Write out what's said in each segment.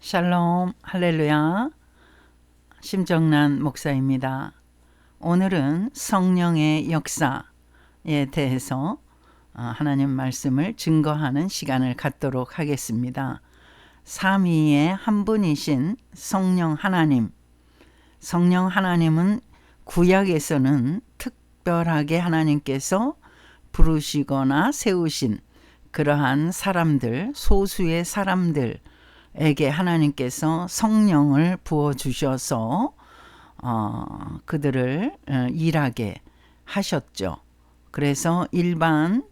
샬롬, 할렐루야. 심정란 목사입니다. 오늘은 성령의 역사에 대해서 하나님 말씀을 증거하는 시간을 갖도록 하겠습니다. 삼위의 한 분이신 성령 하나님. 성령 하나님은 구약에서는 특별하게 하나님께서 부르시거나 세우신 그러한 사람들, 소수의 사람들에게 하나님께서 성령을 부어주셔서 그들을 일하게 하셨죠. 그래서 일반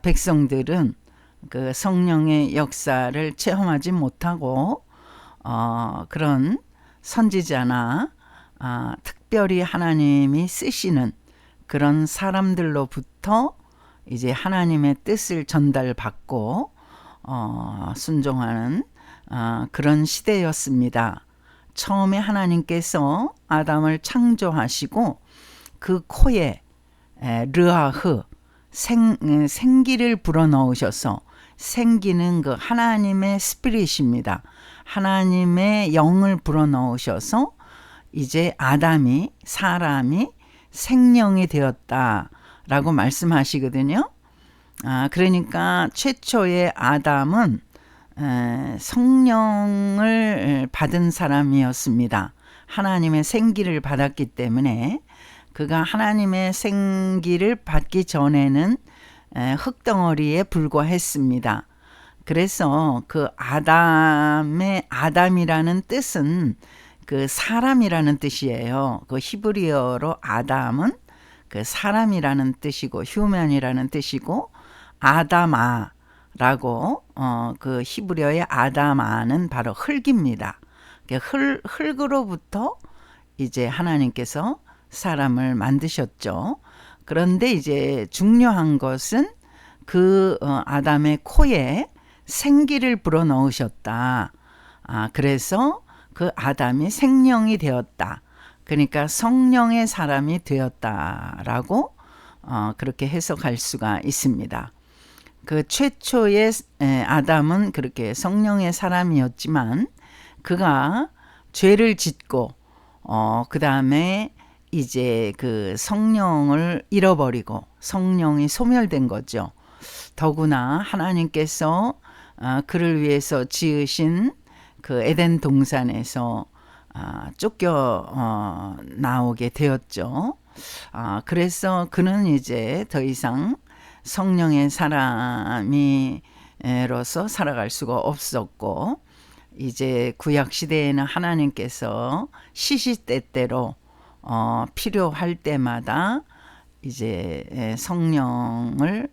백성들은 그 성령의 역사를 체험하지 못하고 그런 선지자나 특별히 하나님이 쓰시는 그런 사람들로부터 이제 하나님의 뜻을 전달받고 순종하는 그런 시대였습니다. 처음에 하나님께서 아담을 창조하시고 그 코에 르아흐 생기를 불어넣으셔서 생기는 그 하나님의 스피릿입니다. 하나님의 영을 불어넣으셔서 이제 사람이 생명이 되었다라고 말씀하시거든요. 그러니까 최초의 아담은 성령을 받은 사람이었습니다. 하나님의 생기를 받았기 때문에 그가 하나님의 생기를 받기 전에는 흙덩어리에 불과했습니다. 그래서 그 아담이라는 뜻은 그 사람이라는 뜻이에요. 그 히브리어로 아담은 그 사람이라는 뜻이고 휴먼이라는 뜻이고 아담아라고 그 히브리어의 아담아는 바로 흙입니다. 흙으로부터 이제 하나님께서 사람을 만드셨죠. 그런데 이제 중요한 것은 그 아담의 코에 생기를 불어넣으셨다. 그래서 그 아담이 생명이 되었다. 그러니까 성령의 사람이 되었다라고 그렇게 해석할 수가 있습니다. 그 최초의 아담은 그렇게 성령의 사람이었지만 그가 죄를 짓고 그 다음에 이제 그 성령을 잃어버리고 성령이 소멸된 거죠. 더구나 하나님께서 그를 위해서 지으신 그 에덴 동산에서 쫓겨 나오게 되었죠. 그래서 그는 이제 더 이상 성령의 사람이로서 살아갈 수가 없었고 이제 구약 시대에는 하나님께서 시시때때로 필요할 때마다 이제 성령을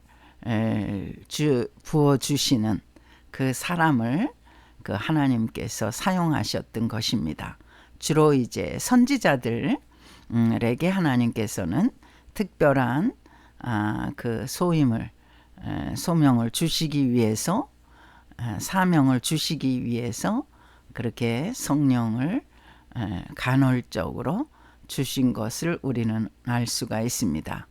부어 주시는 그 사람을 그 하나님께서 사용하셨던 것입니다. 주로 이제 선지자들에게 하나님께서는 특별한 그 소명을 주시기 위해서 사명을 주시기 위해서 그렇게 성령을 간헐적으로 주신 것을 우리는 알 수가 있습니다.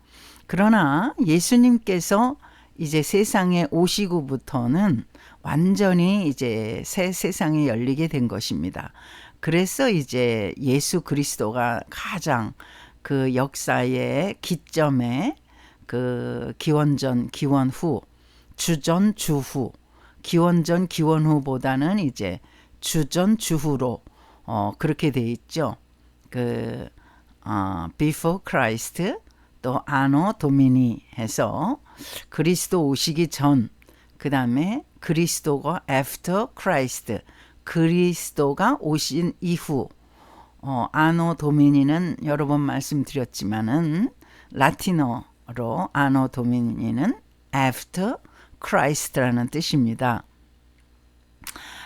그러나 예수님께서 이제 세상에 오시고부터는 완전히 이제 새 세상이 열리게 된 것입니다. 그래서 이제 예수 그리스도가 가장 그 역사의 기점에 그 기원전 기원후 주전 주후 기원전 기원후보다는 이제 주전 주후로 그렇게 돼 있죠. 그 before Christ 또 anno domini 해서 그리스도 오시기 전 그 다음에 그리스도가 after Christ 그리스도가 오신 이후 anno domini는 여러 번 말씀드렸지만은 라틴어로 anno domini는 after Christ라는 뜻입니다.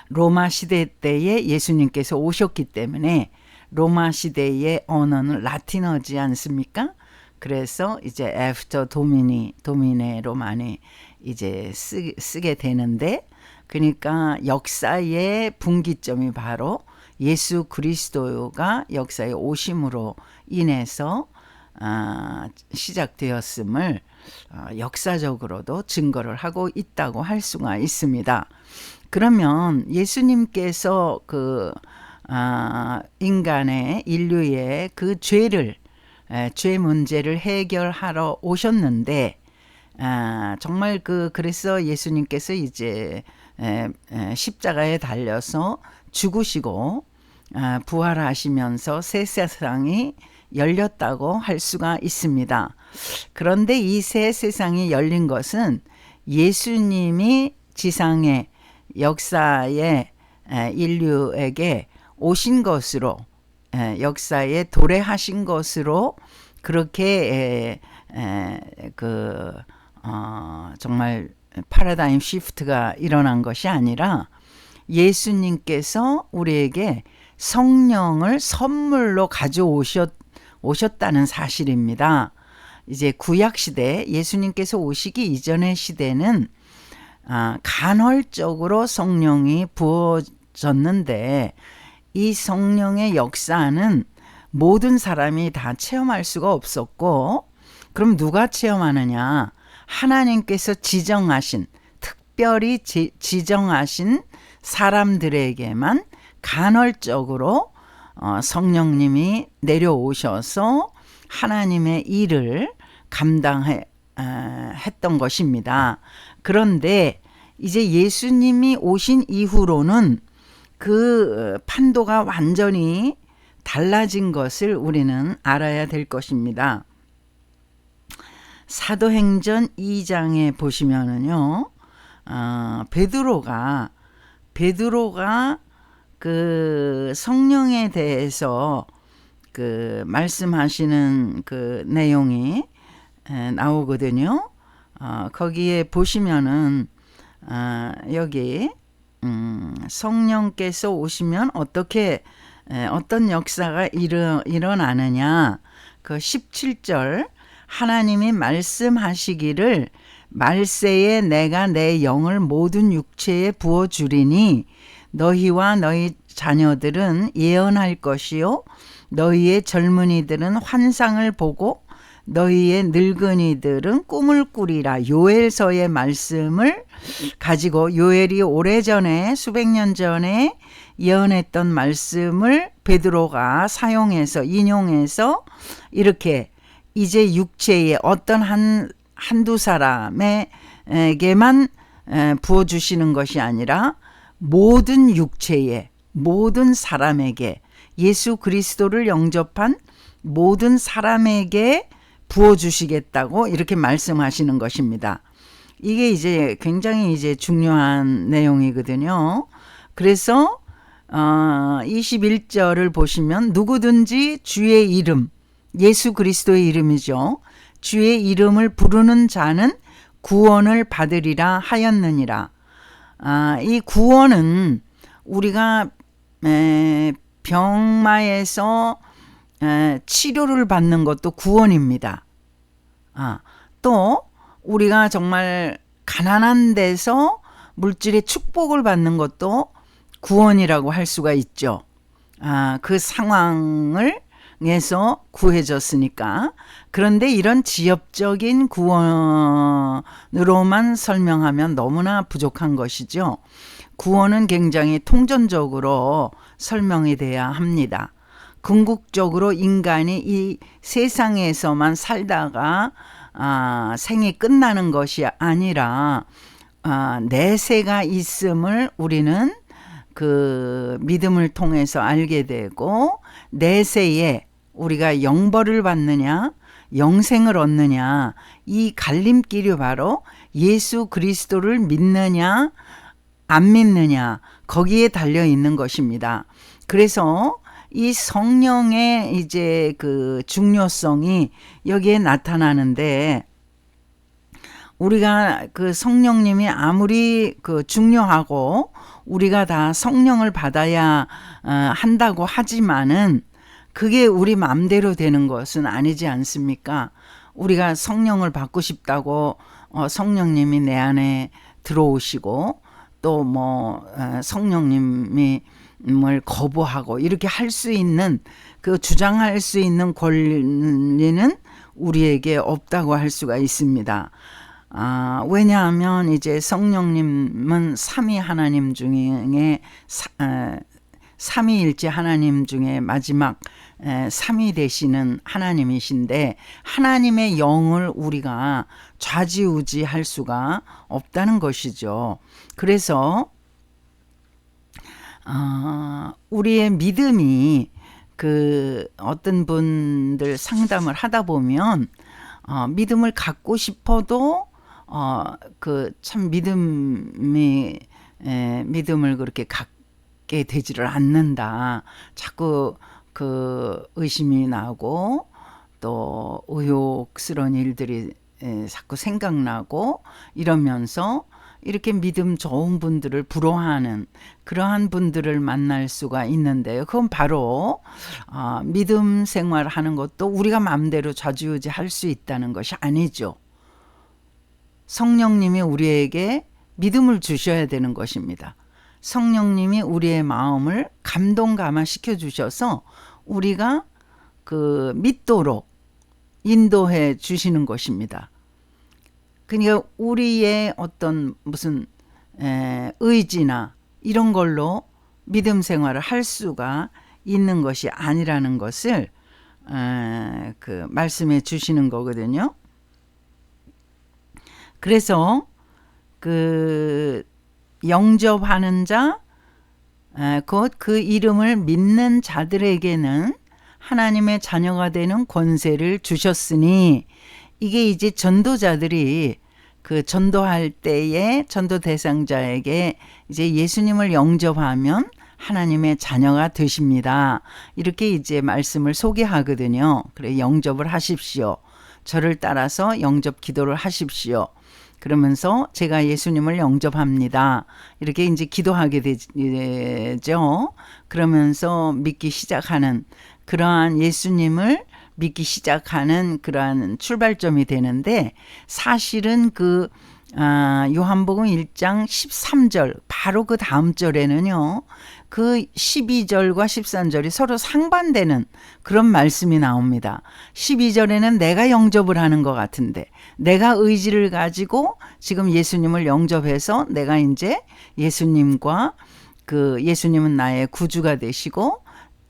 로마 시대 때에 예수님께서 오셨기 때문에 로마 시대의 언어는 라틴어지 않습니까? 그래서 이제 after 도미네로 많이 이제 쓰게 되는데 그러니까 역사의 분기점이 바로 예수 그리스도가 역사에 오심으로 인해서 시작되었음을 역사적으로도 증거를 하고 있다고 할 수가 있습니다. 그러면 예수님께서 인간의 인류의 그 죄 문제를 해결하러 오셨는데, 정말 그래서 예수님께서 이제 십자가에 달려서 죽으시고 부활하시면서 새 세상이 열렸다고 할 수가 있습니다. 그런데 이 새 세상이 열린 것은 예수님이 지상의 역사에 인류에게 오신 것으로, 역사에 도래하신 것으로 그렇게 정말 패러다임 시프트가 일어난 것이 아니라 예수님께서 우리에게 성령을 선물로 가져오셨다는 사실입니다. 이제 구약시대, 예수님께서 오시기 이전의 시대는 간헐적으로 성령이 부어졌는데, 이 성령의 역사는 모든 사람이 다 체험할 수가 없었고, 그럼 누가 체험하느냐? 하나님께서 지정하신, 특별히 지정하신 사람들에게만 간헐적으로 성령님이 내려오셔서 하나님의 일을 감당했던 것입니다. 그런데 이제 예수님이 오신 이후로는 그 판도가 완전히 달라진 것을 우리는 알아야 될 것입니다. 사도행전 2장에 보시면은요, 베드로가 그 성령에 대해서 말씀하시는 그 내용이 나오거든요. 거기에 보시면은 여기 성령께서 오시면 어떤 역사가 일어나느냐, 그 17절, 하나님이 말씀하시기를 말세에 내가 내 영을 모든 육체에 부어주리니 너희와 너희 자녀들은 예언할 것이요 너희의 젊은이들은 환상을 보고 너희의 늙은이들은 꿈을 꾸리라. 요엘서의 말씀을 가지고, 요엘이 오래전에 수백 년 전에 예언했던 말씀을 베드로가 사용해서 인용해서 이렇게 이제 육체에 어떤 한두 사람에게만 부어주시는 것이 아니라 모든 육체에, 모든 사람에게, 예수 그리스도를 영접한 모든 사람에게 부어주시겠다고 이렇게 말씀하시는 것입니다. 이게 이제 굉장히 이제 중요한 내용이거든요. 그래서 21절을 보시면 누구든지 주의 이름, 예수 그리스도의 이름이죠. 주의 이름을 부르는 자는 구원을 받으리라 하였느니라. 이 구원은 우리가 병마에서 치료를 받는 것도 구원입니다. 또 우리가 정말 가난한 데서 물질의 축복을 받는 것도 구원이라고 할 수가 있죠. 그 상황을 에서 구해졌으니까. 그런데 이런 지엽적인 구원으로만 설명하면 너무나 부족한 것이죠. 구원은 굉장히 통전적으로 설명이 돼야 합니다. 궁극적으로 인간이 이 세상에서만 살다가 생이 끝나는 것이 아니라 내세가 있음을 우리는 그 믿음을 통해서 알게 되고, 내세에 우리가 영벌을 받느냐 영생을 얻느냐, 이 갈림길이 바로 예수 그리스도를 믿느냐 안 믿느냐, 거기에 달려 있는 것입니다. 그래서 이 성령의 이제 그 중요성이 여기에 나타나는데, 우리가 그 성령님이 아무리 그 중요하고 우리가 다 성령을 받아야 한다고 하지만은 그게 우리 마음대로 되는 것은 아니지 않습니까? 우리가 성령을 받고 싶다고 성령님이 내 안에 들어오시고, 또 성령님이 뭘 거부하고 이렇게 할 수 있는, 그 주장할 수 있는 권리는 우리에게 없다고 할 수가 있습니다. 왜냐하면 이제 성령님은 삼위 하나님 중에 삼위일체 하나님 중에 마지막 삼위 되시는 하나님이신데 하나님의 영을 우리가 좌지우지할 수가 없다는 것이죠. 그래서 우리의 믿음이 어떤 분들 상담을 하다 보면 믿음을 갖고 싶어도 참 믿음을 그렇게 갖게 되지를 않는다. 자꾸 의심이 나고 또 의혹스러운 일들이 자꾸 생각나고 이러면서 이렇게 믿음 좋은 분들을 부러워하는 그러한 분들을 만날 수가 있는데요. 그건 바로 믿음 생활하는 것도 우리가 마음대로 좌지우지 할 수 있다는 것이 아니죠. 성령님이 우리에게 믿음을 주셔야 되는 것입니다. 성령님이 우리의 마음을 감동감화시켜 주셔서 우리가 믿도록 인도해 주시는 것입니다. 그러니까 우리의 어떤 무슨 의지나 이런 걸로 믿음 생활을 할 수가 있는 것이 아니라는 것을 말씀해 주시는 거거든요. 그래서 영접하는 자, 곧 그 이름을 믿는 자들에게는 하나님의 자녀가 되는 권세를 주셨으니, 이게 이제 전도자들이 전도할 때에 전도 대상자에게 이제 예수님을 영접하면 하나님의 자녀가 되십니다. 이렇게 이제 말씀을 소개하거든요. 그래, 영접을 하십시오. 저를 따라서 영접 기도를 하십시오. 그러면서 제가 예수님을 영접합니다. 이렇게 이제 기도하게 되죠. 그러면서 믿기 시작하는 그러한 예수님을 믿기 시작하는 그러한 출발점이 되는데, 사실은 요한복음 1장 13절 바로 그 다음 절에는요, 12절과 13절이 서로 상반되는 그런 말씀이 나옵니다. 12절에는 내가 영접을 하는 것 같은데, 내가 의지를 가지고 지금 예수님을 영접해서 내가 이제 예수님과 예수님은 나의 구주가 되시고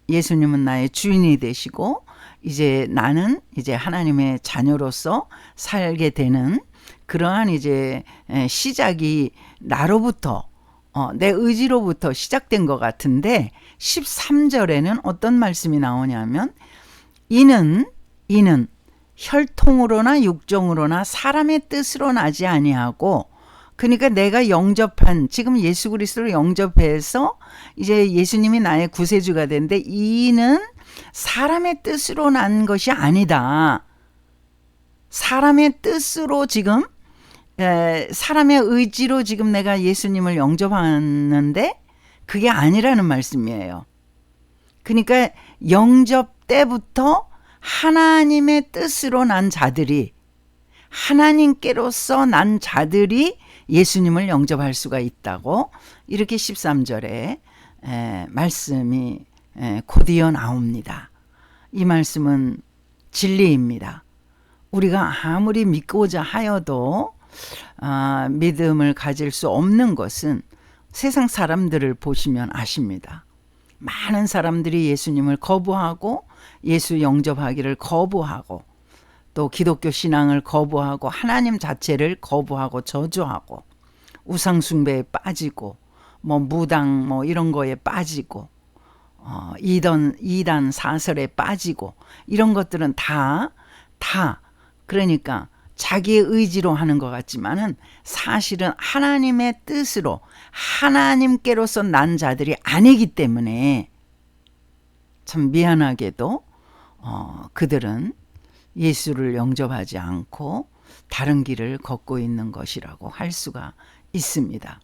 예수님은 나의 주인이 되시고 이제 나는 이제 하나님의 자녀로서 살게 되는 그러한 이제 시작이 나로부터 내 의지로부터 시작된 것 같은데, 13절에는 어떤 말씀이 나오냐면 이는 혈통으로나 육정으로나 사람의 뜻으로 나지 아니하고, 그러니까 내가 영접한 지금 예수 그리스도를 영접해서 이제 예수님이 나의 구세주가 되는데, 이는 사람의 뜻으로 난 것이 아니다. 사람의 뜻으로 지금 사람의 의지로 지금 내가 예수님을 영접하는데 그게 아니라는 말씀이에요. 그러니까 영접 때부터 하나님의 뜻으로 난 자들이, 하나님께로서 난 자들이 예수님을 영접할 수가 있다고 이렇게 13절에 말씀이 곧이어 나옵니다. 이 말씀은 진리입니다. 우리가 아무리 믿고자 하여도 믿음을 가질 수 없는 것은 세상 사람들을 보시면 아십니다. 많은 사람들이 예수님을 거부하고 예수 영접하기를 거부하고 또 기독교 신앙을 거부하고 하나님 자체를 거부하고 저주하고 우상 숭배에 빠지고 무당 이런 거에 빠지고 이단 사설에 빠지고 이런 것들은 다 그러니까 자기의 의지로 하는 것 같지만은 사실은 하나님의 뜻으로 하나님께로서 난 자들이 아니기 때문에 참 미안하게도 그들은 예수를 영접하지 않고 다른 길을 걷고 있는 것이라고 할 수가 있습니다.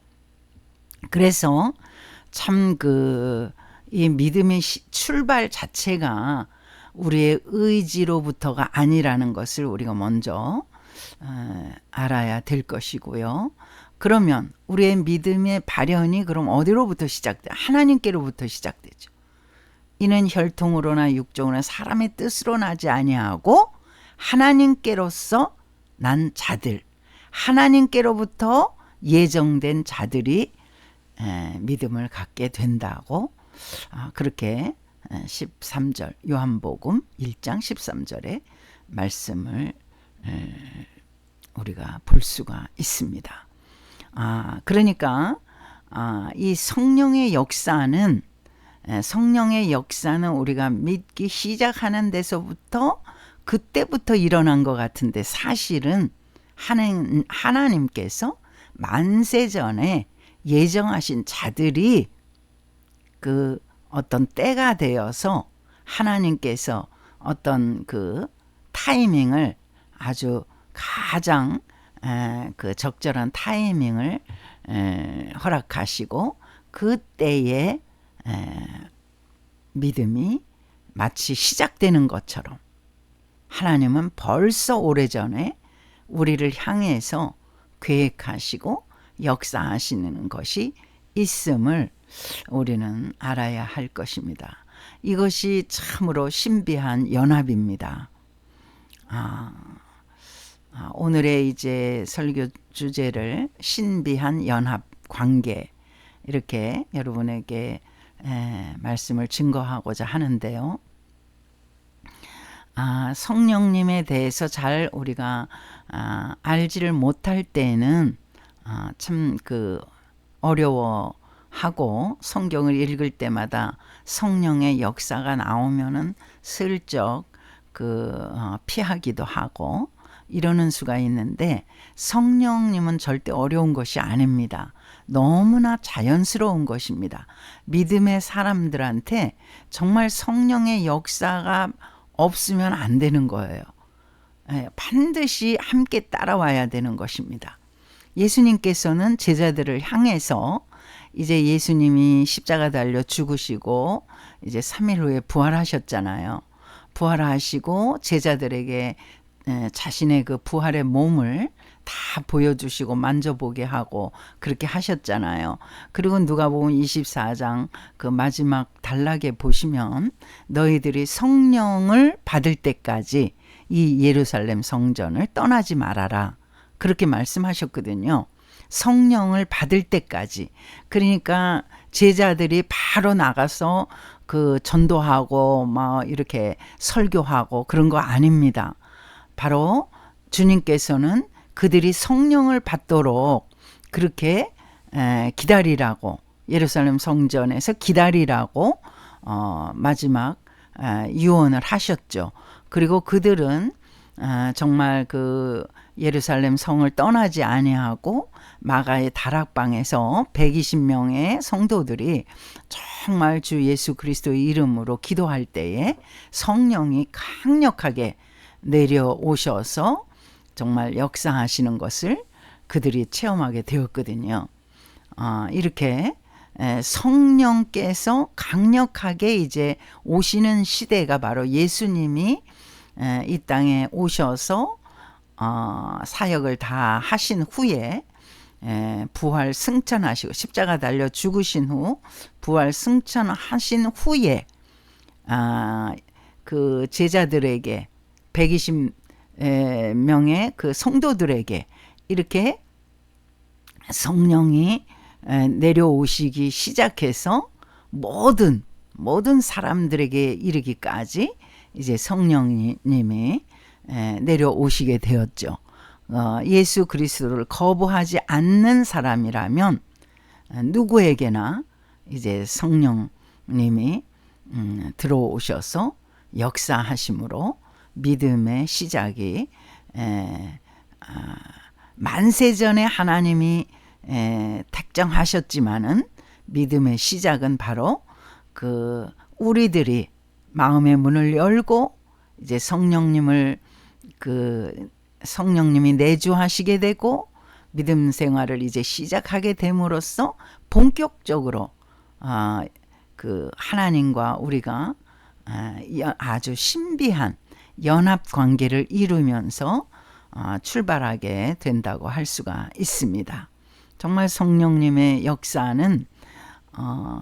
그래서 참 이 믿음의 출발 자체가 우리의 의지로부터가 아니라는 것을 우리가 먼저 알아야 될 것이고요. 그러면 우리의 믿음의 발현이 그럼 어디로부터 시작돼? 하나님께로부터 시작되죠. 이는 혈통으로나 육정으로나 사람의 뜻으로 나지 아니하고 하나님께로서 난 자들, 하나님께로부터 예정된 자들이 믿음을 갖게 된다고 그렇게 13절 요한복음 1장 13절의 말씀을 우리가 볼 수가 있습니다. 그러니까 이 성령의 역사는 우리가 믿기 시작하는 데서부터 그때부터 일어난 것 같은데 사실은 하나님께서 만세 전에 예정하신 자들이 그 어떤 때가 되어서 하나님께서 어떤 그 타이밍을 아주 가장 그 적절한 타이밍을 허락하시고 그때에 믿음이 마치 시작되는 것처럼 하나님은 벌써 오래전에 우리를 향해서 계획하시고 역사하시는 것이 있음을 우리는 알아야 할 것입니다. 이것이 참으로 신비한 연합입니다. 오늘의 이제 설교 주제를 신비한 연합 관계 이렇게 여러분에게 말씀을 증거하고자 하는데요. 성령님에 대해서 잘 우리가 알지를 못할 때는 참 그 어려워하고 성경을 읽을 때마다 성령의 역사가 나오면은 슬쩍 피하기도 하고 이러는 수가 있는데 성령님은 절대 어려운 것이 아닙니다. 너무나 자연스러운 것입니다. 믿음의 사람들한테 정말 성령의 역사가 없으면 안 되는 거예요. 반드시 함께 따라와야 되는 것입니다. 예수님께서는 제자들을 향해서 이제 예수님이 십자가 달려 죽으시고 이제 3일 후에 부활하셨잖아요. 부활하시고 제자들에게 자신의 그 부활의 몸을 다 보여주시고 만져보게 하고 그렇게 하셨잖아요. 그리고 누가복음 24장 그 마지막 단락에 보시면 너희들이 성령을 받을 때까지 이 예루살렘 성전을 떠나지 말아라. 그렇게 말씀하셨거든요. 성령을 받을 때까지. 그러니까 제자들이 바로 나가서 그 전도하고 막 이렇게 설교하고 그런 거 아닙니다. 바로 주님께서는 그들이 성령을 받도록 그렇게 기다리라고 예루살렘 성전에서 기다리라고 마지막 유언을 하셨죠. 그리고 그들은 정말 그 예루살렘 성을 떠나지 아니하고 마가의 다락방에서 120명의 성도들이 정말 주 예수 그리스도의 이름으로 기도할 때에 성령이 강력하게 내려오셔서 정말 역사하시는 것을 그들이 체험하게 되었거든요. 이렇게 성령께서 강력하게 이제 오시는 시대가 바로 예수님이 이 땅에 오셔서 사역을 다 하신 후에 부활 승천하시고 십자가 달려 죽으신 후 부활 승천하신 후에 그 제자들에게 120명의 그 성도들에게 이렇게 성령이 내려오시기 시작해서 모든 사람들에게 이르기까지 이제 성령님이 내려오시게 되었죠. 예수 그리스도를 거부하지 않는 사람이라면 누구에게나 이제 성령님이 들어오셔서 역사하심으로 믿음의 시작이 만세전에 하나님이 택정하셨지만은 믿음의 시작은 바로 그 우리들이 마음의 문을 열고 이제 성령님이 내주하시게 되고 믿음 생활을 이제 시작하게 됨으로써 본격적으로 그 하나님과 우리가 아주 신비한 연합 관계를 이루면서 출발하게 된다고 할 수가 있습니다. 정말 성령님의 역사는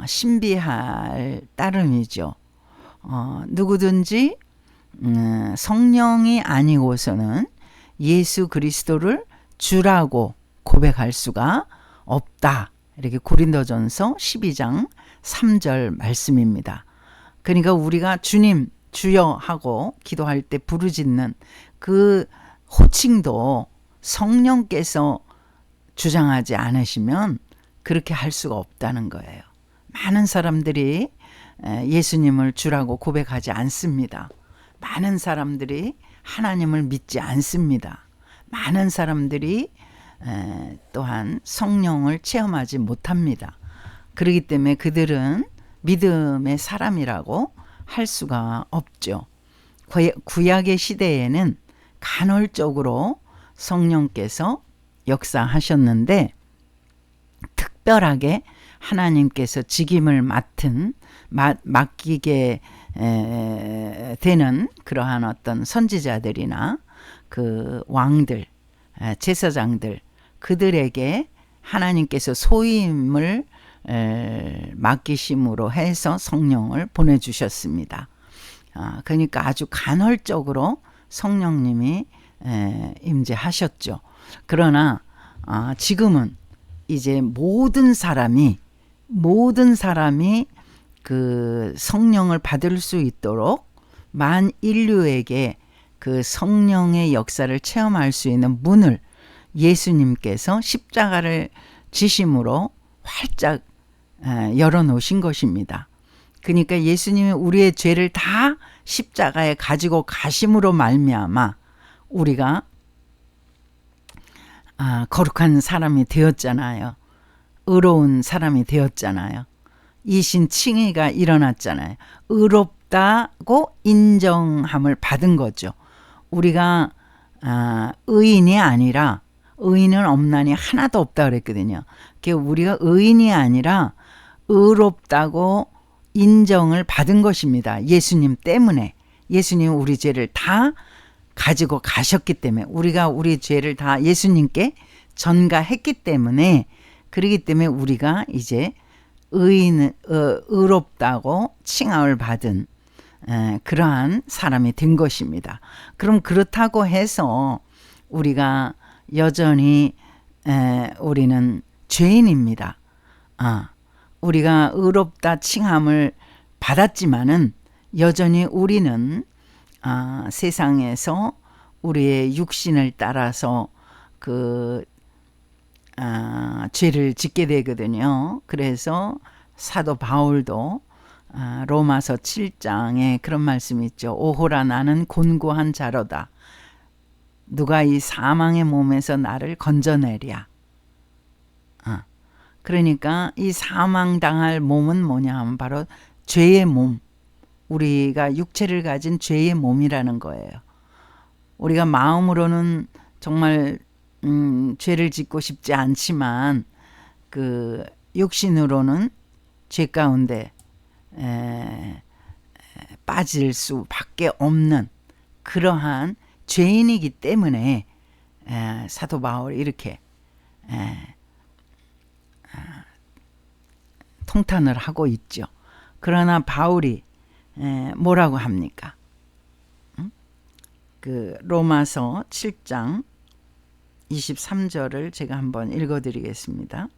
신비할 따름이죠. 누구든지 성령이 아니고서는 예수 그리스도를 주라고 고백할 수가 없다. 이렇게 고린도전서 12장 3절 말씀입니다. 그러니까 우리가 주님 주여 하고 기도할 때 부르짖는 그 호칭도 성령께서 주장하지 않으시면 그렇게 할 수가 없다는 거예요. 많은 사람들이 예수님을 주라고 고백하지 않습니다. 많은 사람들이 하나님을 믿지 않습니다. 많은 사람들이 또한 성령을 체험하지 못합니다. 그렇기 때문에 그들은 믿음의 사람이라고 할 수가 없죠. 구약의 시대에는 간헐적으로 성령께서 역사하셨는데 특별하게 하나님께서 직임을 맡기게 되는 그러한 어떤 선지자들이나 그 왕들, 제사장들, 그들에게 하나님께서 소임을 맡기심으로 해서 성령을 보내주셨습니다. 그러니까 아주 간헐적으로 성령님이 임재하셨죠. 그러나 지금은 이제 모든 사람이 그 성령을 받을 수 있도록 만 인류에게 그 성령의 역사를 체험할 수 있는 문을 예수님께서 십자가를 지심으로 활짝 열어놓으신 것입니다. 그러니까 예수님이 우리의 죄를 다 십자가에 가지고 가심으로 말미암아 우리가 거룩한 사람이 되었잖아요. 의로운 사람이 되었잖아요. 이신 칭의가 일어났잖아요. 의롭다고 인정함을 받은 거죠. 우리가 의인이 아니라 의인은 없나니 하나도 없다 그랬거든요. 우리가 의인이 아니라 의롭다고 인정을 받은 것입니다. 예수님 때문에. 예수님은 우리 죄를 다 가지고 가셨기 때문에, 우리가 우리 죄를 다 예수님께 전가했기 때문에, 그렇기 때문에 우리가 이제 의롭다고 칭함을 받은 그러한 사람이 된 것입니다. 그럼 그렇다고 해서 우리가 여전히 우리는 죄인입니다. 우리가 의롭다 칭함을 받았지만은 여전히 우리는 세상에서 우리의 육신을 따라서 그 죄를 짓게 되거든요. 그래서 사도 바울도 로마서 7장에 그런 말씀이 있죠. 오호라 나는 곤고한 자로다. 누가 이 사망의 몸에서 나를 건져내랴. 그러니까 이 사망당할 몸은 뭐냐 하면 바로 죄의 몸. 우리가 육체를 가진 죄의 몸이라는 거예요. 우리가 마음으로는 정말 죄를 짓고 싶지 않지만 그 육신으로는 죄 가운데 빠질 수밖에 없는 그러한 죄인이기 때문에 사도 바울이 이렇게 통탄을 하고 있죠. 그러나 바울이 뭐라고 합니까? 그 로마서 7장 23절을 제가 한번 읽어드리겠습니다.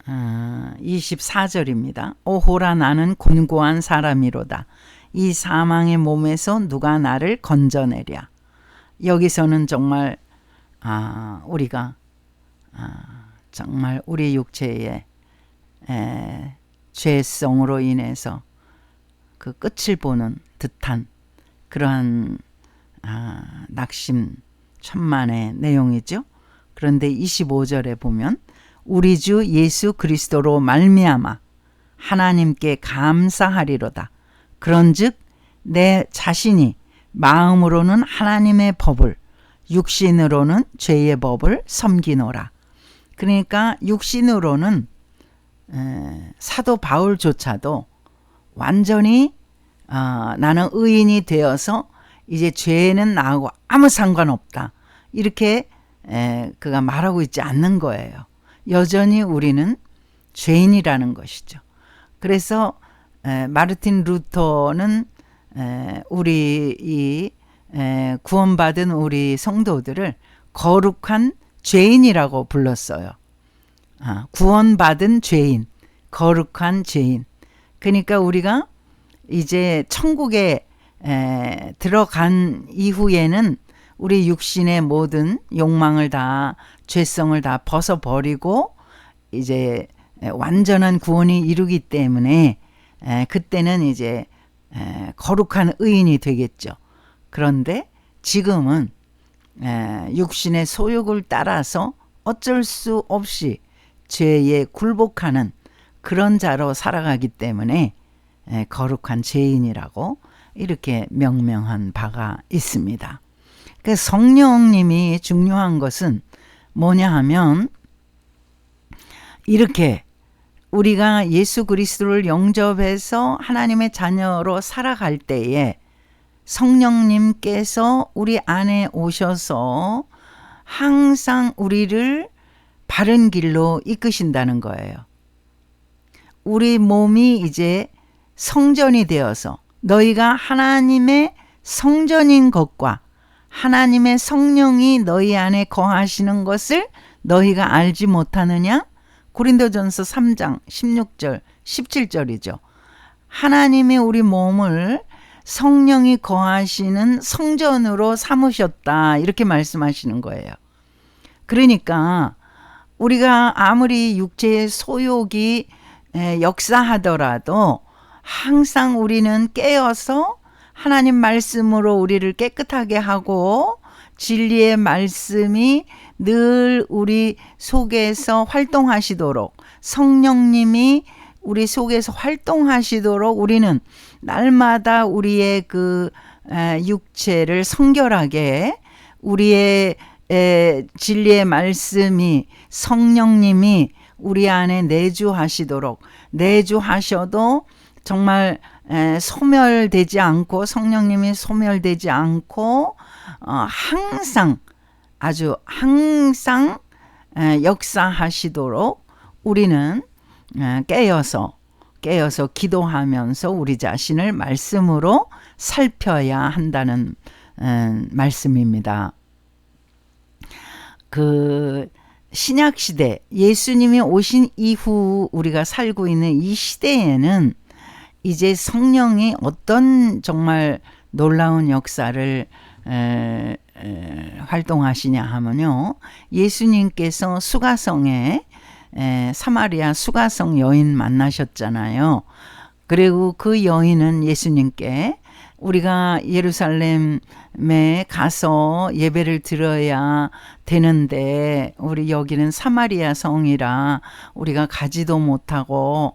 24절입니다. 오호라 나는 곤고한 사람이로다. 이 사망의 몸에서 누가 나를 건져내랴. 여기서는 정말 우리가 정말 우리 육체의 죄성으로 인해서 그 끝을 보는 듯한 그러한 낙심천만의 내용이죠. 그런데 25절에 보면 우리 주 예수 그리스도로 말미암아 하나님께 감사하리로다. 그런즉 내 자신이 마음으로는 하나님의 법을 육신으로는 죄의 법을 섬기노라. 그러니까 육신으로는 사도 바울조차도 완전히 나는 의인이 되어서 이제 죄는 나하고 아무 상관없다. 이렇게 그가 말하고 있지 않는 거예요. 여전히 우리는 죄인이라는 것이죠. 그래서 마르틴 루터는 우리 이 구원받은 우리 성도들을 거룩한 죄인이라고 불렀어요. 구원받은 죄인, 거룩한 죄인. 그러니까 우리가 이제 천국에 들어간 이후에는 우리 육신의 모든 욕망을 다, 죄성을 다 벗어버리고 이제 완전한 구원이 이루기 때문에 그때는 이제 거룩한 의인이 되겠죠. 그런데 지금은 육신의 소욕을 따라서 어쩔 수 없이 죄에 굴복하는 그런 자로 살아가기 때문에 거룩한 죄인이라고 이렇게 명명한 바가 있습니다. 그 성령님이 중요한 것은 뭐냐 하면 이렇게 우리가 예수 그리스도를 영접해서 하나님의 자녀로 살아갈 때에 성령님께서 우리 안에 오셔서 항상 우리를 바른 길로 이끄신다는 거예요. 우리 몸이 이제 성전이 되어서 너희가 하나님의 성전인 것과 하나님의 성령이 너희 안에 거하시는 것을 너희가 알지 못하느냐? 고린도전서 3장 16절 17절이죠. 하나님이 우리 몸을 성령이 거하시는 성전으로 삼으셨다, 이렇게 말씀하시는 거예요. 그러니까 우리가 아무리 육체의 소욕이 역사하더라도 항상 우리는 깨어서 하나님 말씀으로 우리를 깨끗하게 하고 진리의 말씀이 늘 우리 속에서 활동하시도록, 성령님이 우리 속에서 활동하시도록 우리는 날마다 우리의 그 육체를 성결하게, 우리의 진리의 말씀이, 성령님이 우리 안에 내주하시도록, 내주하셔도 정말 소멸되지 않고, 성령님이 소멸되지 않고 항상, 아주 항상 역사하시도록 우리는 깨어서 기도하면서 우리 자신을 말씀으로 살펴야 한다는 말씀입니다. 그 신약 시대, 예수님이 오신 이후 우리가 살고 있는 이 시대에는 이제 성령이 어떤 정말 놀라운 역사를 활동하시냐 하면요, 예수님께서 수가성에 사마리아 수가성 여인 만나셨잖아요. 그리고 그 여인은 예수님께 우리가 예루살렘에 가서 예배를 드려야 되는데 우리 여기는 사마리아 성이라 우리가 가지도 못하고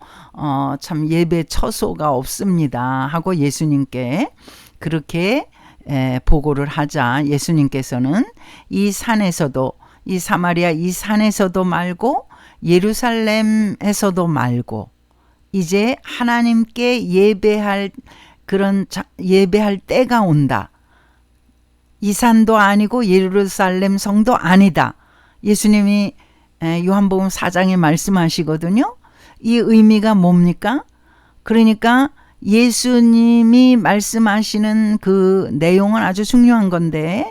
참 예배 처소가 없습니다 하고 예수님께 그렇게 보고를 하자, 예수님께서는 이 산에서도, 이 사마리아 이 산에서도 말고 예루살렘에서도 말고 이제 하나님께 예배할 예배할 때가 온다. 이 산도 아니고 예루살렘 성도 아니다. 예수님이 요한복음 4장에 말씀하시거든요. 이 의미가 뭡니까? 그러니까 예수님이 말씀하시는 그 내용은 아주 중요한 건데,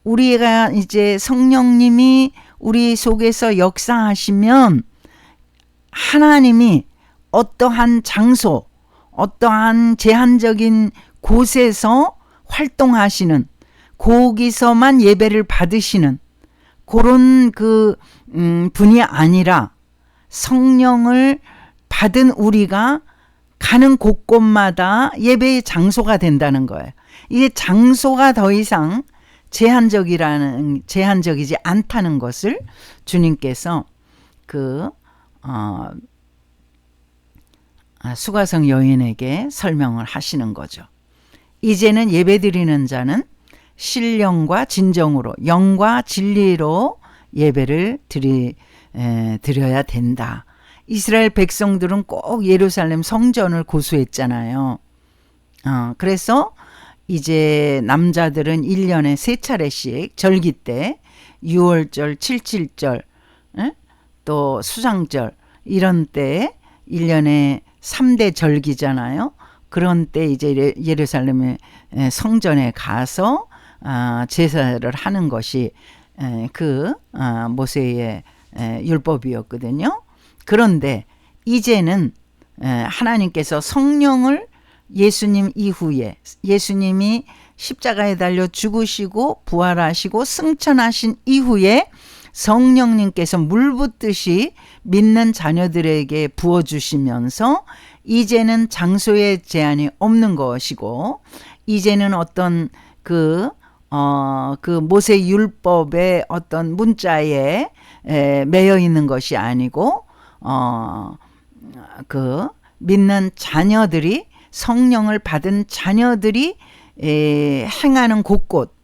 우리가 이제 성령님이 우리 속에서 역사하시면 하나님이 어떠한 장소, 어떠한 제한적인 곳에서 활동하시는, 거기서만 예배를 받으시는 그런 그 분이 아니라 성령을 받은 우리가 가는 곳곳마다 예배의 장소가 된다는 거예요. 이게 장소가 더 이상 제한적이지 않다는 것을 주님께서 그 수가성 여인에게 설명을 하시는 거죠. 이제는 예배드리는 자는 신령과 진정으로, 영과 진리로 예배를 드려야 된다. 이스라엘 백성들은 꼭 예루살렘 성전을 고수했잖아요. 그래서 이제 남자들은 1년에 3차례씩 절기 때 6월절, 77절, 또 수장절 이런 때 1년에 3대 절기잖아요. 그런 때 이제 예루살렘의 성전에 가서 제사를 하는 것이 모세의 율법이었거든요. 그런데 이제는 하나님께서 성령을 예수님 이후에, 예수님이 십자가에 달려 죽으시고 부활하시고 승천하신 이후에 성령님께서 물 붓듯이 믿는 자녀들에게 부어주시면서 이제는 장소의 제한이 없는 것이고, 이제는 어떤 그 모세 율법의 어떤 문자에 매여 있는 것이 아니고, 그 믿는 자녀들이, 성령을 받은 자녀들이 행하는 곳곳,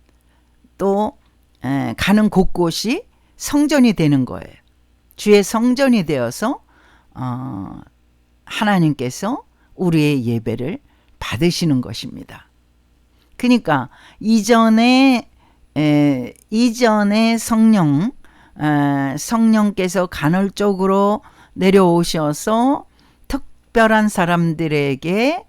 또 가는 곳곳이 성전이 되는 거예요. 주의 성전이 되어서 하나님께서 우리의 예배를 받으시는 것입니다. 그러니까 이전에 성령께서 간헐적으로 내려오셔서 특별한 사람들에게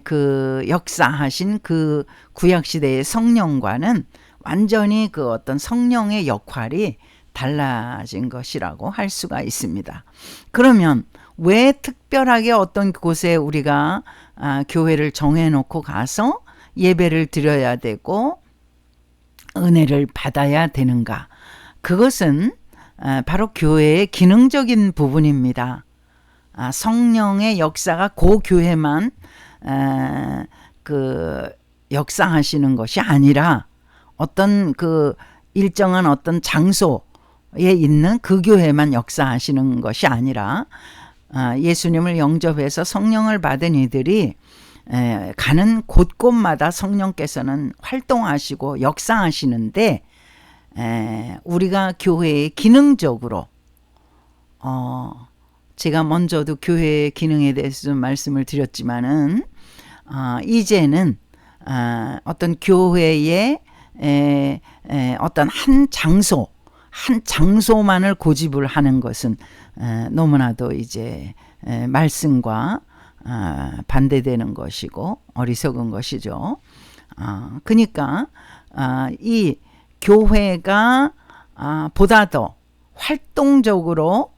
그 역사하신 그 구약시대의 성령과는 완전히 그 어떤 성령의 역할이 달라진 것이라고 할 수가 있습니다. 그러면 왜 특별하게 어떤 곳에 우리가 교회를 정해놓고 가서 예배를 드려야 되고 은혜를 받아야 되는가? 그것은 바로 교회의 기능적인 부분입니다. 성령의 역사가 그 교회만 그 역사하시는 것이 아니라 어떤 그 일정한 어떤 장소에 있는 그 교회만 역사하시는 것이 아니라 예수님을 영접해서 성령을 받은 이들이 가는 곳곳마다 성령께서는 활동하시고 역사하시는데, 우리가 교회의 기능적으로 제가 먼저도 교회의 기능에 대해서 좀 말씀을 드렸지만은 이제는 어떤 교회의 어떤 한 장소만을 고집을 하는 것은 너무나도 이제 말씀과 반대되는 것이고 어리석은 것이죠. 그러니까 이 교회가 보다 더 활동적으로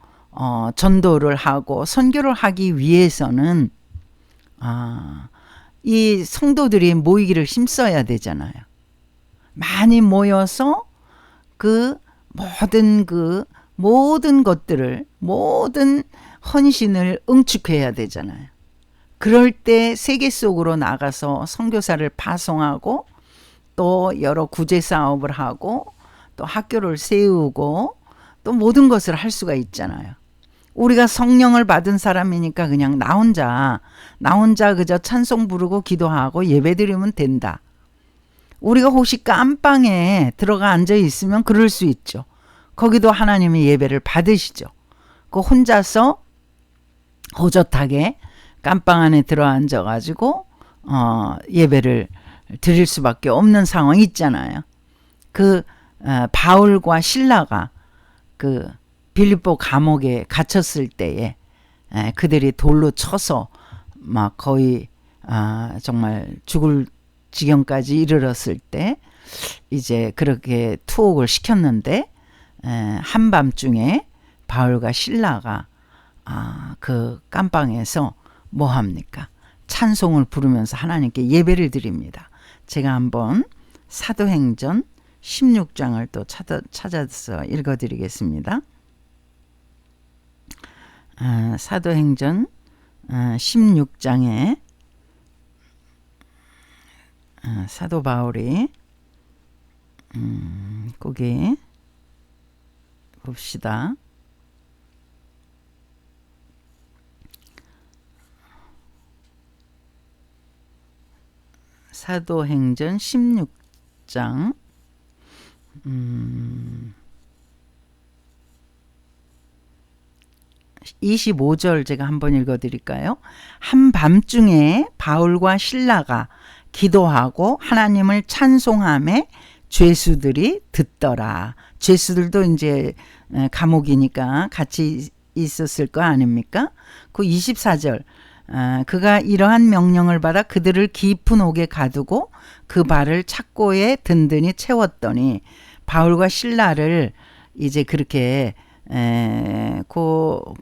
전도를 하고 선교를 하기 위해서는 이 성도들이 모이기를 힘써야 되잖아요. 많이 모여서 그 모든 것들을, 모든 헌신을 응축해야 되잖아요. 그럴 때 세계 속으로 나가서 선교사를 파송하고 또 여러 구제 사업을 하고 또 학교를 세우고 또 모든 것을 할 수가 있잖아요. 우리가 성령을 받은 사람이니까 그냥 나 혼자 그저 찬송 부르고 기도하고 예배드리면 된다. 우리가 혹시 깜방에 들어가 앉아 있으면 그럴 수 있죠. 거기도 하나님의 예배를 받으시죠. 그 혼자서 호젓하게 깜방 안에 들어앉아 가지고 예배를 드릴 수밖에 없는 상황이 있잖아요. 그 바울과 실라가 그 빌립보 감옥에 갇혔을 때에 그들이 돌로 쳐서 막 거의 정말 죽을 지경까지 이르렀을 때 이제 그렇게 투옥을 시켰는데, 한밤중에 바울과 실라가 그 깜방에서 뭐 합니까? 찬송을 부르면서 하나님께 예배를 드립니다. 제가 한번 사도행전 16장을 또 찾아서 읽어드리겠습니다. 사도행전 16장에 사도 바울이 거기 봅시다. 사도행전 16장 25절 제가 한번 읽어드릴까요? 한밤중에 바울과 실라가 기도하고 하나님을 찬송하며 죄수들이 듣더라. 죄수들도 이제 감옥이니까 같이 있었을 거 아닙니까? 그 24절 그가 이러한 명령을 받아 그들을 깊은 옥에 가두고 그 발을 착고에 든든히 채웠더니 바울과 신라를 이제 그렇게 그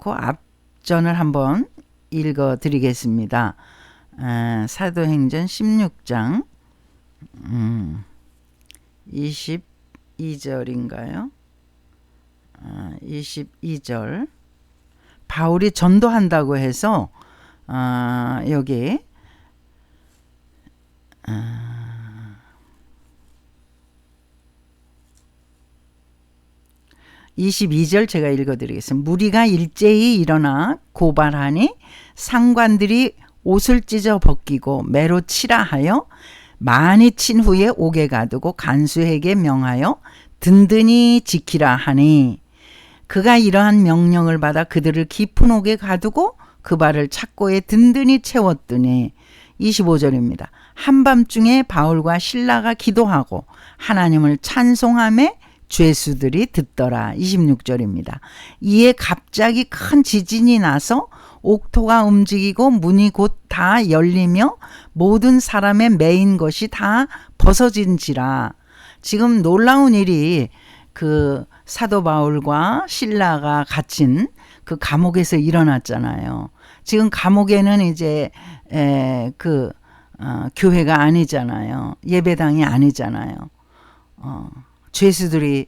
앞전을 한번 읽어 드리겠습니다. 사도행전 16장 22절인가요? 22절. 바울이 전도한다고 해서 여기 22절 제가 읽어드리겠습니다. 무리가 일제히 일어나 고발하니 상관들이 옷을 찢어 벗기고 매로 치라 하여 많이 친 후에 옥에 가두고 간수에게 명하여 든든히 지키라 하니 그가 이러한 명령을 받아 그들을 깊은 옥에 가두고 그 발을 착고에 든든히 채웠더니 25절입니다. 한밤중에 바울과 신라가 기도하고 하나님을 찬송하며 죄수들이 듣더라. 26절입니다. 이에 갑자기 큰 지진이 나서 옥토가 움직이고 문이 곧 다 열리며 모든 사람의 매인 것이 다 벗어진지라. 지금 놀라운 일이 그 사도 바울과 신라가 갇힌 그 감옥에서 일어났잖아요. 지금 감옥에는 이제 교회가 아니잖아요. 예배당이 아니잖아요. 죄수들이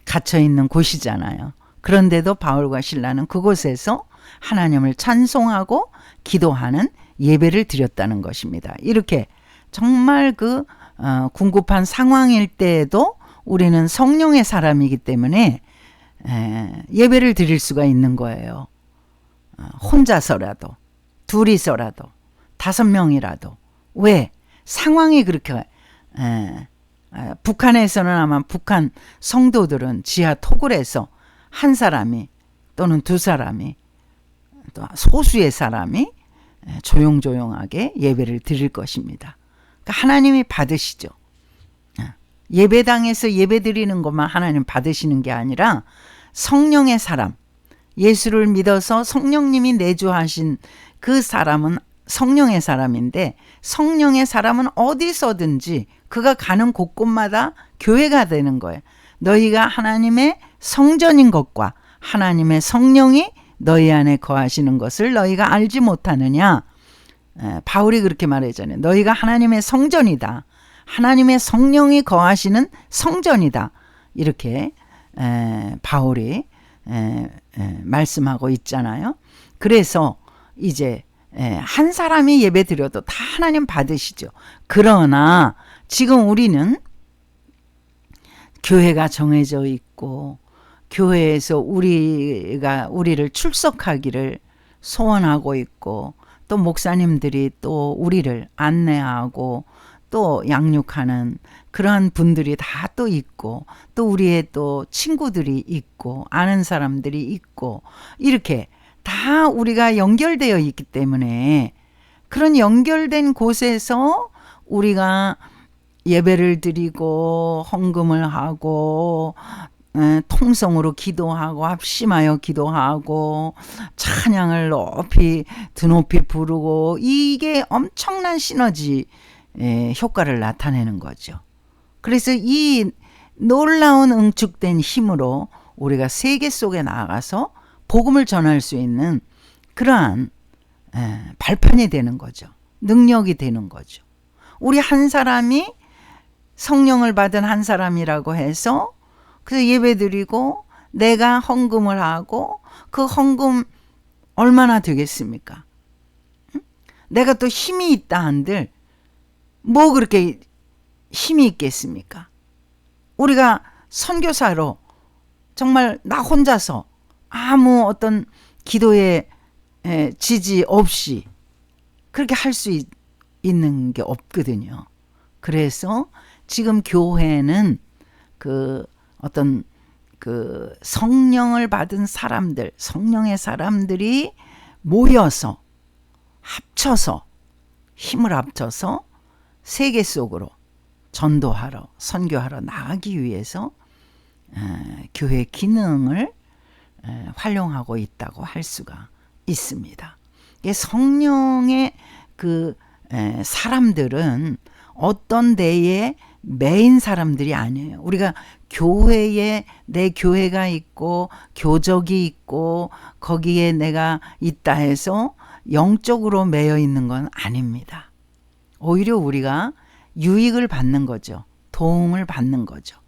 갇혀 있는 곳이잖아요. 그런데도 바울과 신라는 그곳에서 하나님을 찬송하고 기도하는 예배를 드렸다는 것입니다. 이렇게 정말 궁급한 상황일 때에도 우리는 성령의 사람이기 때문에 예배를 드릴 수가 있는 거예요. 혼자서라도, 둘이서라도, 5명이라도. 왜? 상황이 그렇게 북한에서는 아마 북한 성도들은 지하 토굴에서 한 사람이 또는 두 사람이 또 소수의 사람이 조용조용하게 예배를 드릴 것입니다. 그러니까 하나님이 받으시죠. 예배당에서 예배 드리는 것만 하나님 받으시는 게 아니라 성령의 사람, 예수를 믿어서 성령님이 내주하신 그 사람은 성령의 사람인데 성령의 사람은 어디서든지 그가 가는 곳곳마다 교회가 되는 거예요. 너희가 하나님의 성전인 것과 하나님의 성령이 너희 안에 거하시는 것을 너희가 알지 못하느냐. 바울이 그렇게 말하잖아요. 너희가 하나님의 성전이다. 하나님의 성령이 거하시는 성전이다. 이렇게 바울이 말씀하고 있잖아요. 그래서 이제 한 사람이 예배 드려도 다 하나님 받으시죠. 그러나 지금 우리는 교회가 정해져 있고 교회에서 우리를 출석하기를 소원하고 있고 또 목사님들이 또 우리를 안내하고 또 양육하는 그러한 분들이 다 또 있고 또 우리의 또 친구들이 있고 아는 사람들이 있고 이렇게 다 우리가 연결되어 있기 때문에 그런 연결된 곳에서 우리가 예배를 드리고 헌금을 하고 통성으로 기도하고 합심하여 기도하고 찬양을 높이 드높이 부르고 이게 엄청난 시너지 효과를 나타내는 거죠. 그래서 이 놀라운 응축된 힘으로 우리가 세계 속에 나가서 복음을 전할 수 있는 그러한 발판이 되는 거죠. 능력이 되는 거죠. 우리 한 사람이 성령을 받은 한 사람이라고 해서 그 예배드리고 내가 헌금을 하고 그 헌금 얼마나 되겠습니까? 내가 또 힘이 있다 한들 뭐 그렇게 힘이 있겠습니까? 우리가 선교사로 정말 나 혼자서 아무 어떤 기도의 지지 없이 그렇게 할 수 있는 게 없거든요. 그래서 지금 교회는 어떤 성령을 받은 사람들, 성령의 사람들이 모여서 합쳐서 힘을 합쳐서 세계 속으로 전도하러 선교하러 나가기 위해서 교회 기능을 활용하고 있다고 할 수가 있습니다. 성령의 그 사람들은 어떤 데에 매인 사람들이 아니에요. 우리가 교회에 내 교회가 있고 교적이 있고 거기에 내가 있다 해서 영적으로 매여 있는 건 아닙니다. 오히려 우리가 유익을 받는 거죠. 도움을 받는 거죠.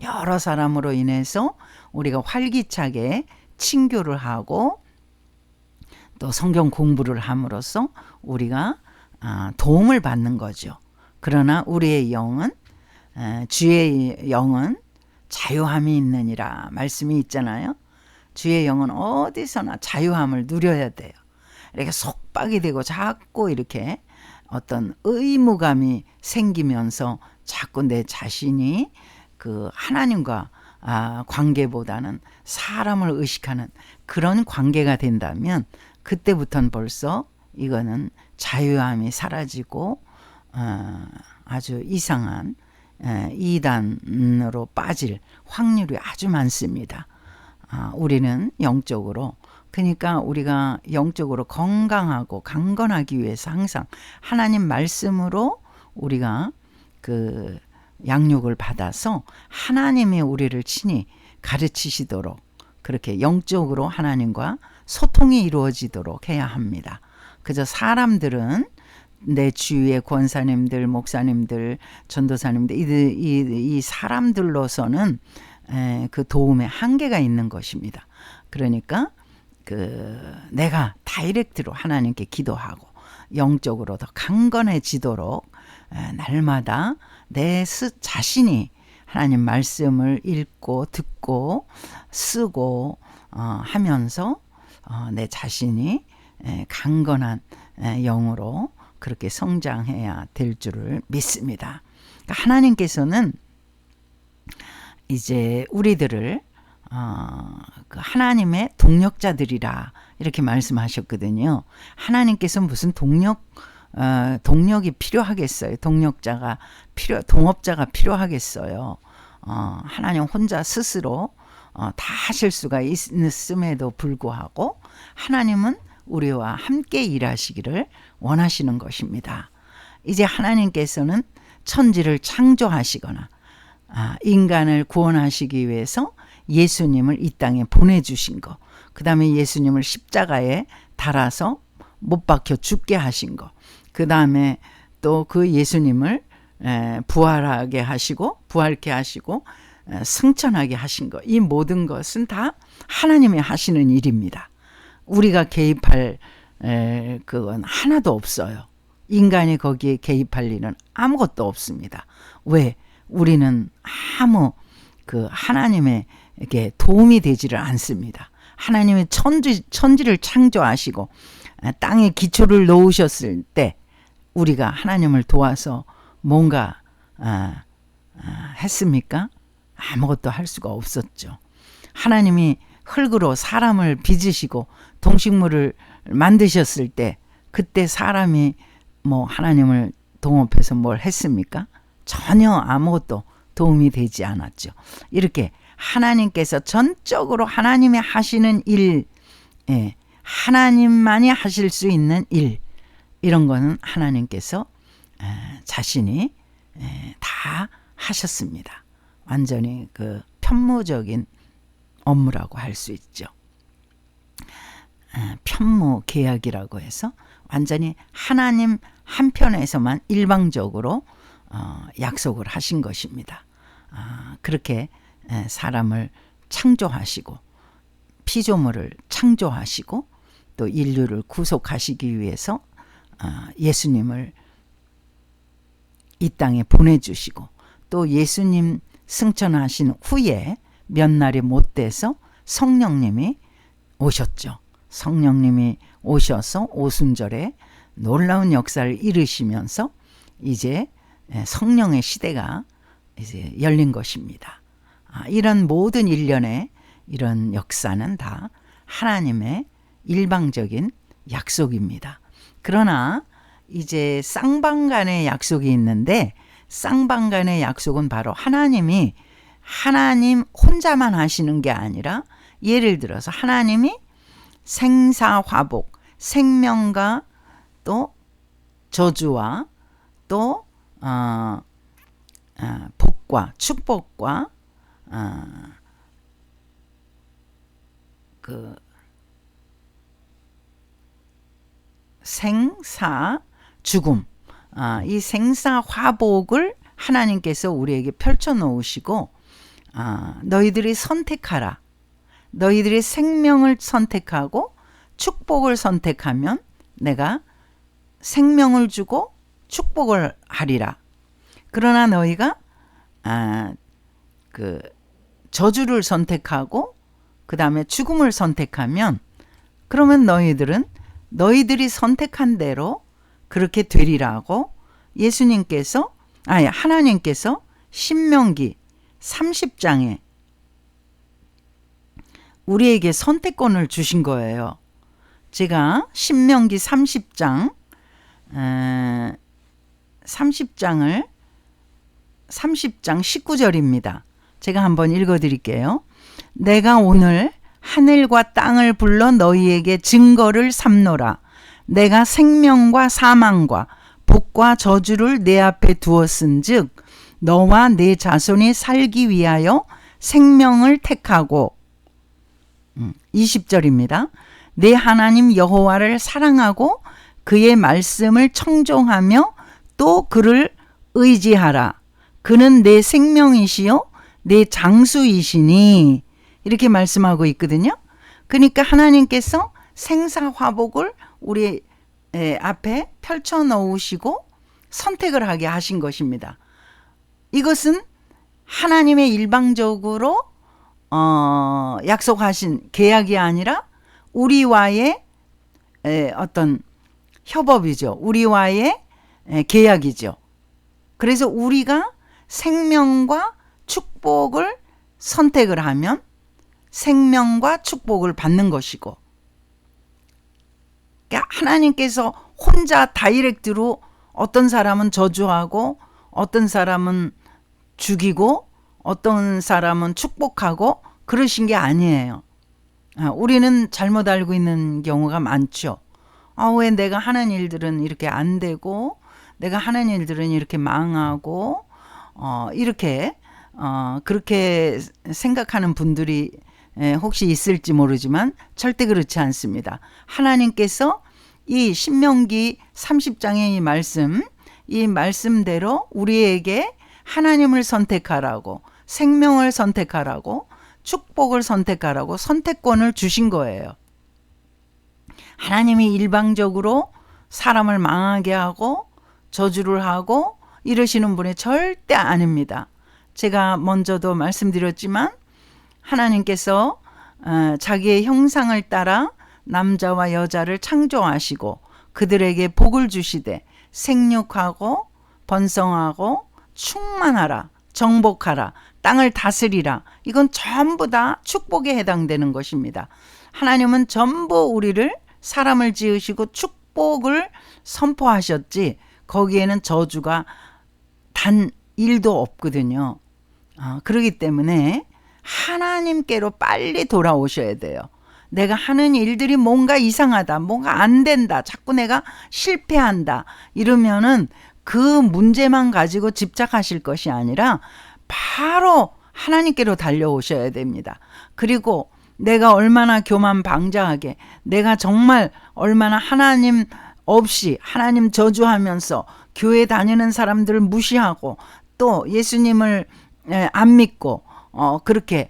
여러 사람으로 인해서 우리가 활기차게 친교를 하고 또 성경 공부를 함으로써 우리가 도움을 받는 거죠. 그러나 우리의 영은 주의 영은 자유함이 있느니라 말씀이 있잖아요. 주의 영은 어디서나 자유함을 누려야 돼요. 이렇게 속박이 되고 자꾸 이렇게 어떤 의무감이 생기면서 자꾸 내 자신이 그 하나님과 관계보다는 사람을 의식하는 그런 관계가 된다면 그때부터는 벌써 이거는 자유함이 사라지고 아주 이상한 이단으로 빠질 확률이 아주 많습니다. 우리는 영적으로, 그러니까 우리가 영적으로 건강하고 강건하기 위해서 항상 하나님 말씀으로 우리가 그 양육을 받아서 하나님이 우리를 친히 가르치시도록 그렇게 영적으로 하나님과 소통이 이루어지도록 해야 합니다. 그저 사람들은 내 주위의 권사님들, 목사님들, 전도사님들 이 사람들로서는 그 도움에 한계가 있는 것입니다. 그러니까 내가 다이렉트로 하나님께 기도하고 영적으로 더 강건해지도록 날마다 내 자신이 하나님 말씀을 읽고 듣고 쓰고 하면서 내 자신이 강건한 영으로 그렇게 성장해야 될 줄을 믿습니다. 그러니까 하나님께서는 이제 우리들을 그 하나님의 동력자들이라 이렇게 말씀하셨거든요. 하나님께서 무슨 동력이 필요하겠어요. 동업자가 필요하겠어요. 하나님 혼자 스스로 다 하실 수가 있음에도 불구하고 하나님은 우리와 함께 일하시기를 원하시는 것입니다. 이제 하나님께서는 천지를 창조하시거나 인간을 구원하시기 위해서 예수님을 이 땅에 보내주신 거, 그 다음에 예수님을 십자가에 달아서 못 박혀 죽게 하신 거, 그 다음에 또 그 예수님을 부활하게 하시고 승천하게 하신 거, 이 모든 것은 다 하나님이 하시는 일입니다. 우리가 개입할 그건 하나도 없어요. 인간이 거기에 개입할 일은 아무것도 없습니다. 왜? 우리는 아무 하나님에게 도움이 되지를 않습니다. 하나님이 천지를 창조하시고 땅에 기초를 놓으셨을 때 우리가 하나님을 도와서 뭔가 했습니까? 아무것도 할 수가 없었죠. 하나님이 흙으로 사람을 빚으시고 동식물을 만드셨을 때 그때 사람이 하나님을 동업해서 뭘 했습니까? 전혀 아무것도 도움이 되지 않았죠. 이렇게 하나님께서 전적으로 하나님이 하시는 일, 하나님만이 하실 수 있는 일, 이런 거는 하나님께서 자신이 다 하셨습니다. 완전히 그 편무적인 업무라고 할 수 있죠. 편무 계약이라고 해서 완전히 하나님 한편에서만 일방적으로 약속을 하신 것입니다. 그렇게 사람을 창조하시고 피조물을 창조하시고 또 인류를 구속하시기 위해서 예수님을 이 땅에 보내주시고 또 예수님 승천하신 후에 몇 날이 못 돼서 성령님이 오셨죠. 성령님이 오셔서 오순절에 놀라운 역사를 이루시면서 이제 성령의 시대가 이제 열린 것입니다. 이런 모든 일련의 이런 역사는 다 하나님의 일방적인 약속입니다. 그러나 이제 쌍방간의 약속이 있는데 쌍방간의 약속은 바로 하나님 혼자만 하시는 게 아니라 예를 들어서 하나님이 생사화복, 생명과 또 저주와 또 복과 축복과 그 생사 죽음, 이 생사 화복을 하나님께서 우리에게 펼쳐 놓으시고 너희들이 선택하라. 너희들이 생명을 선택하고 축복을 선택하면 내가 생명을 주고 축복을 하리라. 그러나 너희가 그 저주를 선택하고 그 다음에 죽음을 선택하면 그러면 너희들은 너희들이 선택한 대로 그렇게 되리라고 하나님께서 신명기 30장에 우리에게 선택권을 주신 거예요. 제가 신명기 30장 30장 19절입니다. 제가 한번 읽어드릴게요. 내가 오늘 하늘과 땅을 불러 너희에게 증거를 삼노라. 내가 생명과 사망과 복과 저주를 내 앞에 두었은즉 너와 내 자손이 살기 위하여 생명을 택하고 20절입니다. 내 하나님 여호와를 사랑하고 그의 말씀을 청종하며 또 그를 의지하라. 그는 내 생명이시요 내 장수이시니 이렇게 말씀하고 있거든요. 그러니까 하나님께서 생사화복을 우리 앞에 펼쳐 놓으시고 선택을 하게 하신 것입니다. 이것은 하나님의 일방적으로 약속하신 계약이 아니라 우리와의 어떤 협업이죠. 우리와의 계약이죠. 그래서 우리가 생명과 축복을 선택을 하면 생명과 축복을 받는 것이고, 그러니까 하나님께서 혼자 다이렉트로 어떤 사람은 저주하고 어떤 사람은 죽이고 어떤 사람은 축복하고 그러신 게 아니에요. 우리는 잘못 알고 있는 경우가 많죠. 왜 내가 하는 일들은 이렇게 안 되고 내가 하는 일들은 이렇게 망하고 이렇게 그렇게 생각하는 분들이 혹시 있을지 모르지만 절대 그렇지 않습니다. 하나님께서 이 신명기 30장의 이 말씀대로 우리에게 하나님을 선택하라고, 생명을 선택하라고, 축복을 선택하라고 선택권을 주신 거예요. 하나님이 일방적으로 사람을 망하게 하고 저주를 하고 이러시는 분이 절대 아닙니다. 제가 먼저도 말씀드렸지만 하나님께서 자기의 형상을 따라 남자와 여자를 창조하시고 그들에게 복을 주시되 생육하고 번성하고 충만하라, 정복하라, 땅을 다스리라. 이건 전부 다 축복에 해당되는 것입니다. 하나님은 전부 우리를 사람을 지으시고 축복을 선포하셨지 거기에는 저주가 단 1도 없거든요. 그렇기 때문에 하나님께로 빨리 돌아오셔야 돼요. 내가 하는 일들이 뭔가 이상하다, 뭔가 안 된다, 자꾸 내가 실패한다 이러면은 그 문제만 가지고 집착하실 것이 아니라 바로 하나님께로 달려오셔야 됩니다. 그리고 내가 얼마나 교만방자하게, 내가 정말 얼마나 하나님 없이 하나님 저주하면서 교회 다니는 사람들을 무시하고 또 예수님을 안 믿고 그렇게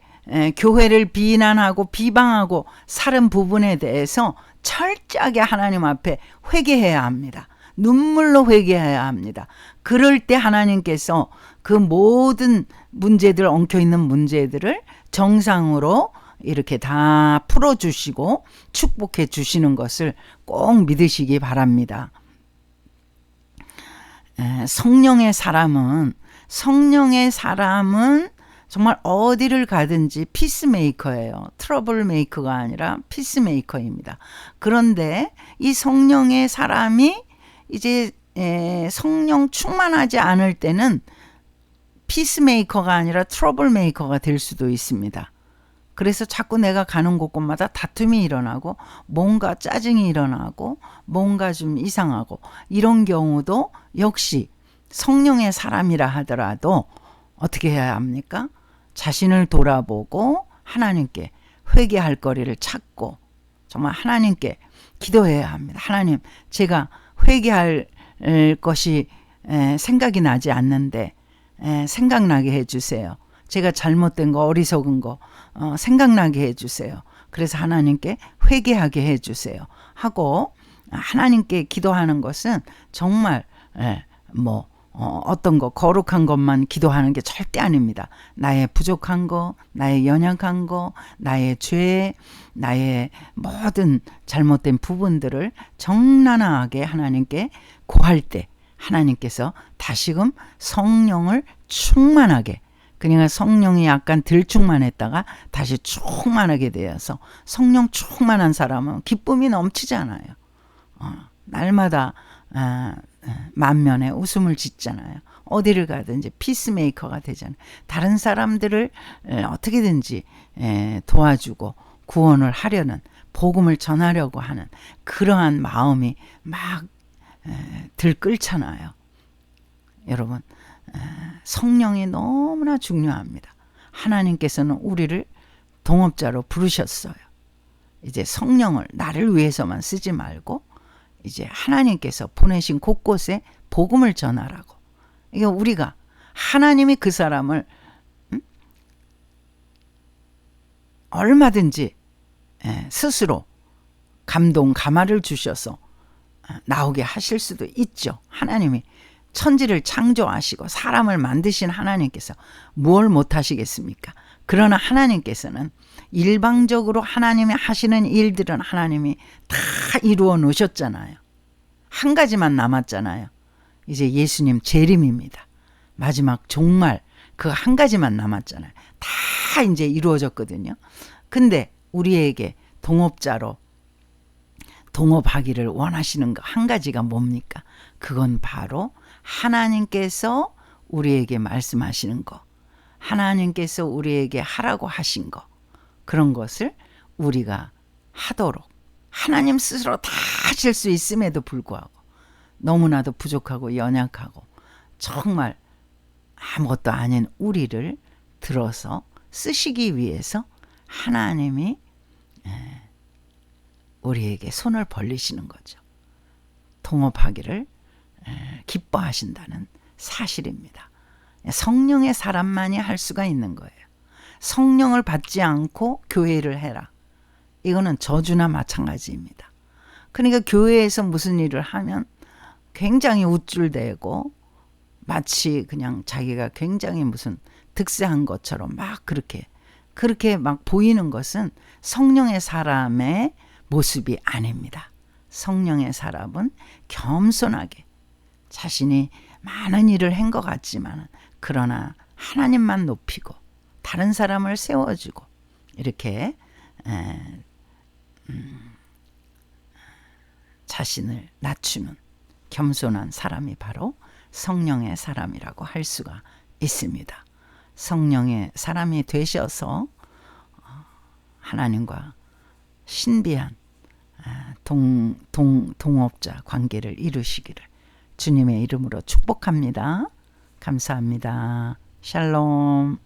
교회를 비난하고 비방하고 살은 부분에 대해서 철저하게 하나님 앞에 회개해야 합니다. 눈물로 회개해야 합니다. 그럴 때 하나님께서 그 모든 문제들, 엉켜있는 문제들을 정상으로 이렇게 다 풀어주시고 축복해 주시는 것을 꼭 믿으시기 바랍니다. 성령의 사람은 정말 어디를 가든지 피스메이커예요. 트러블 메이커가 아니라 피스메이커입니다. 그런데 이 성령의 사람이 이제 성령 충만하지 않을 때는 피스메이커가 아니라 트러블 메이커가 될 수도 있습니다. 그래서 자꾸 내가 가는 곳곳마다 다툼이 일어나고 뭔가 짜증이 일어나고 뭔가 좀 이상하고 이런 경우도 역시 성령의 사람이라 하더라도 어떻게 해야 합니까? 자신을 돌아보고 하나님께 회개할 거리를 찾고 정말 하나님께 기도해야 합니다. 하나님, 제가 회개할 것이 생각이 나지 않는데 생각나게 해주세요. 제가 잘못된 거, 어리석은 거 생각나게 해주세요. 그래서 하나님께 회개하게 해주세요. 하고 하나님께 기도하는 것은 정말 어떤 거 거룩한 것만 기도하는 게 절대 아닙니다. 나의 부족한 거, 나의 연약한 거, 나의 죄, 나의 모든 잘못된 부분들을 적나라하게 하나님께 고할 때 하나님께서 다시금 성령을 충만하게, 그러니까 성령이 약간 덜 충만했다가 다시 충만하게 되어서 성령 충만한 사람은 기쁨이 넘치잖아요. 날마다 만면에 웃음을 짓잖아요. 어디를 가든지 피스메이커가 되잖아요. 다른 사람들을 어떻게든지 도와주고 구원을 하려는, 복음을 전하려고 하는 그러한 마음이 막 들끓잖아요. 여러분, 성령이 너무나 중요합니다. 하나님께서는 우리를 동업자로 부르셨어요. 이제 성령을 나를 위해서만 쓰지 말고 이제 하나님께서 보내신 곳곳에 복음을 전하라고. 이게 우리가 하나님이 그 사람을 얼마든지 스스로 감화를 주셔서 나오게 하실 수도 있죠. 하나님이 천지를 창조하시고 사람을 만드신 하나님께서 뭘 못하시겠습니까? 그러나 하나님께서는 일방적으로 하나님이 하시는 일들은 하나님이 다 이루어 놓으셨잖아요. 한 가지만 남았잖아요. 이제 예수님 재림입니다. 마지막 종말 그 한 가지만 남았잖아요. 다 이제 이루어졌거든요. 근데 우리에게 동업자로 동업하기를 원하시는 거 한 가지가 뭡니까? 그건 바로 하나님께서 우리에게 말씀하시는 거, 하나님께서 우리에게 하라고 하신 거, 그런 것을 우리가 하도록, 하나님 스스로 다 하실 수 있음에도 불구하고 너무나도 부족하고 연약하고 정말 아무것도 아닌 우리를 들어서 쓰시기 위해서 하나님이 우리에게 손을 벌리시는 거죠. 동업하기를 기뻐하신다는 사실입니다. 성령의 사람만이 할 수가 있는 거예요. 성령을 받지 않고 교회를 해라. 이거는 저주나 마찬가지입니다. 그러니까 교회에서 무슨 일을 하면 굉장히 우쭐대고 마치 그냥 자기가 굉장히 무슨 득세한 것처럼 막 그렇게 막 보이는 것은 성령의 사람의 모습이 아닙니다. 성령의 사람은 겸손하게 자신이 많은 일을 한 것 같지만 그러나 하나님만 높이고 다른 사람을 세워주고 이렇게 자신을 낮추는 겸손한 사람이 바로 성령의 사람이라고 할 수가 있습니다. 성령의 사람이 되셔서 하나님과 신비한 동업자 관계를 이루시기를 주님의 이름으로 축복합니다. 감사합니다. 샬롬.